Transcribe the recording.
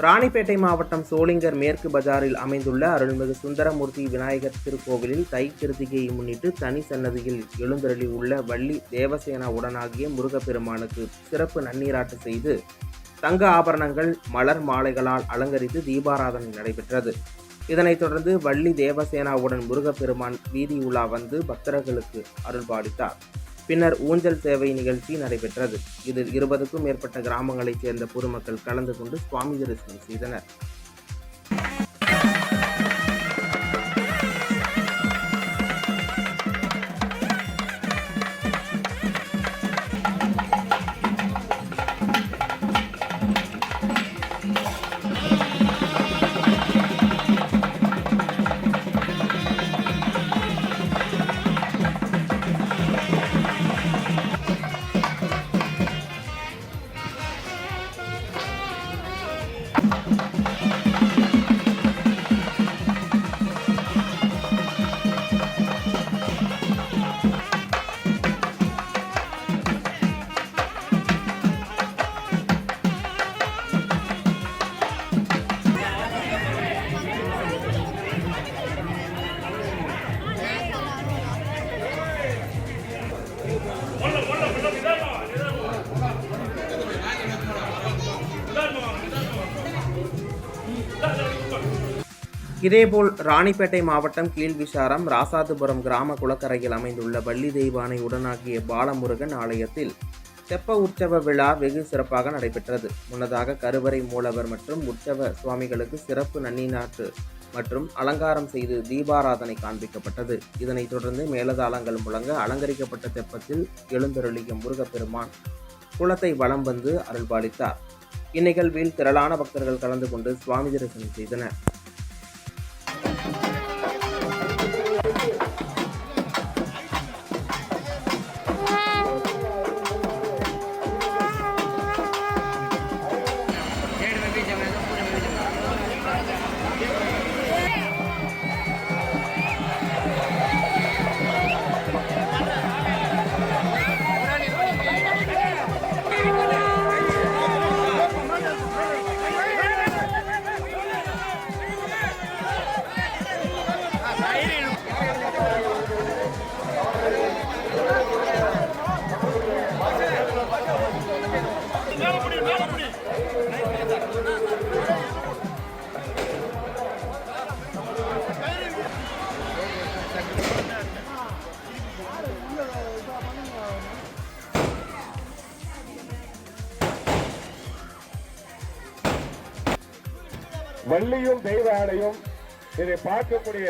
ராணிப்பேட்டை மாவட்டம் சோளிங்கர் மேற்கு பஜாரில் அமைந்துள்ள அருள்மிகு சுந்தரமூர்த்தி விநாயகர் திருக்கோவிலில் தை கிருத்திகையை முன்னிட்டு தனி சன்னதியில் எழுந்தருளி உள்ள வள்ளி தேவசேனா உடனாகிய முருகப்பெருமானுக்கு சிறப்பு நன்னீராட்டு செய்து தங்க ஆபரணங்கள் மலர் மாலைகளால் அலங்கரித்து தீபாராதனை நடைபெற்றது. இதனைத் தொடர்ந்து வள்ளி தேவசேனாவுடன் முருகப்பெருமான் வீதி உலா வந்து பக்தர்களுக்கு அருள்பாலித்தார். பின்னர் ஊஞ்சல் சேவை நிகழ்ச்சி நடைபெற்றது. இதில் 20க்கும் மேற்பட்ட கிராமங்களைச் சேர்ந்த பொதுமக்கள் கலந்து கொண்டு சுவாமி தரிசனம் செய்தனர். இதேபோல் ராணிப்பேட்டை மாவட்டம் கீழ்விசாரம் ராசாதுபுரம் கிராம குளக்கரையில் அமைந்துள்ள வள்ளி தெய்வானை உடனாகிய பாலமுருகன் ஆலயத்தில் தெப்ப உற்சவ விழா வெகு சிறப்பாக நடைபெற்றது. முன்னதாக கருவறை மூலவர் மற்றும் உற்சவ சுவாமிகளுக்கு சிறப்பு நன்னீராட்டு மற்றும் அலங்காரம் செய்து தீபாராதனை காண்பிக்கப்பட்டது. இதனைத் தொடர்ந்து மேலதாளங்கள் முழங்க அலங்கரிக்கப்பட்ட தெப்பத்தில் எழுந்தருளிய முருகப்பெருமான் குளத்தை வலம் வந்து அருள்பாலித்தார். இந்நிகழ்வில் திரளான பக்தர்கள் கலந்து கொண்டு சுவாமி தரிசனம் செய்தனர். வள்ளியும் தெய்வ ஆடையும் இதை பார்க்கக்கூடிய